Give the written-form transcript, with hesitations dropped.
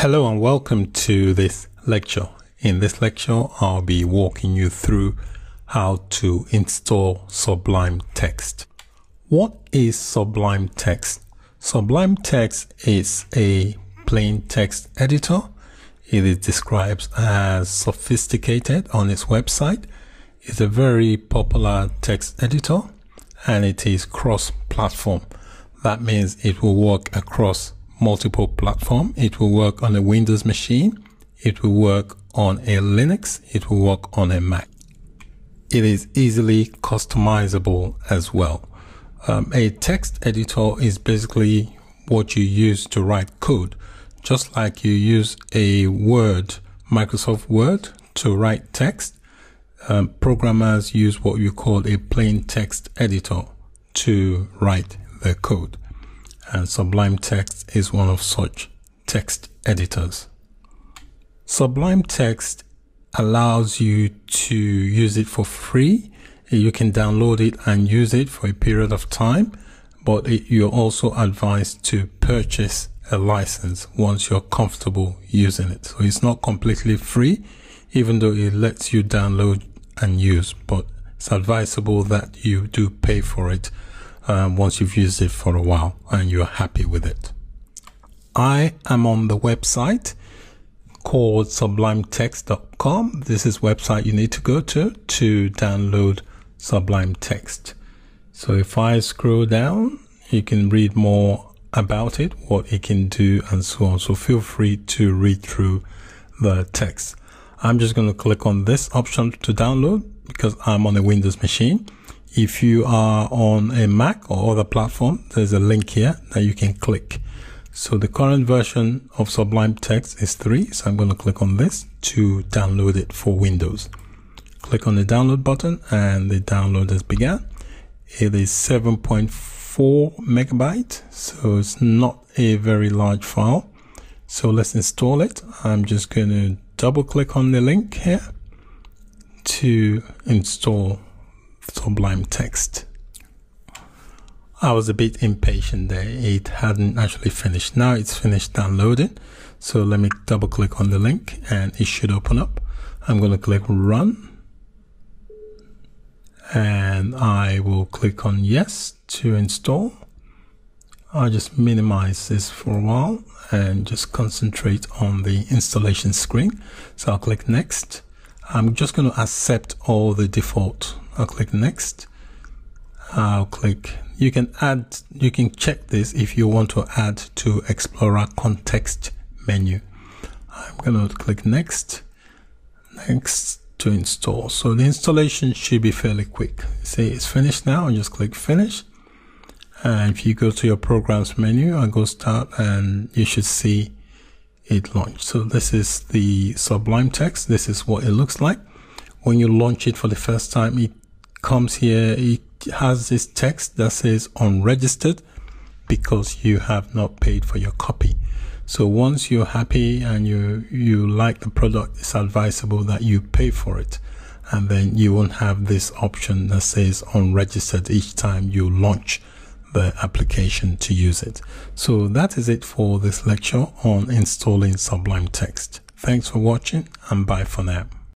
Hello and welcome to this lecture. In this lecture, I'll be walking you through how to install Sublime Text. What is Sublime Text? Sublime Text is a plain text editor. It is described as sophisticated on its website. It's a very popular text editor and it is cross-platform. That means it will work across multiple platforms. It will work on a Windows machine. It will work on a Linux. It will work on a Mac. It is easily customizable as well. A text editor is basically what you use to write code. Just like you use a Microsoft Word to write text, programmers use what you call a plain text editor to write their code. And Sublime Text is one of such text editors. Sublime Text allows you to use it for free. You can download it and use it for a period of time, but you're also advised to purchase a license once you're comfortable using it. So it's not completely free, even though it lets you download and use, but it's advisable that you do pay for it once you've used it for a while and you're happy with it. I am on the website called sublimetext.com. This is website you need to go to download Sublime Text. So if I scroll down, you can read more about it, what it can do and so on. So feel free to read through the text. I'm just going to click on this option to download because I'm on a Windows machine. If you are on a Mac or other platform, there's a link here that you can click. So the current version of Sublime Text is 3. So I'm going to click on this to download it for Windows. Click on the download button and the download has begun. It is 7.4 megabyte. So it's not a very large file. So let's install it. I'm just going to double click on the link here to install Sublime Text. I was a bit impatient there. It hadn't actually finished. Now it's finished downloading. So let me double click on the link and it should open up. I'm going to click run and I will click on yes to install. I'll just minimize this for a while and just concentrate on the installation screen. So I'll click next. I'm just going to accept all the default. I'll click next. I'll click, you can check this if you want to add to Explorer context menu. I'm going to click next to install. So the installation should be fairly quick. See, it's finished now. I just click finish. And if you go to your programs menu and go start, and you should see it launch. So this is the Sublime Text. This is what it looks like. When you launch it for the first time, it comes here. It has this text that says unregistered because you have not paid for your copy. So once you're happy and you like the product, it's advisable that you pay for it. And then you won't have this option that says unregistered each time you launch the application to use it. So that is it for this lecture on installing Sublime Text. Thanks for watching and bye for now.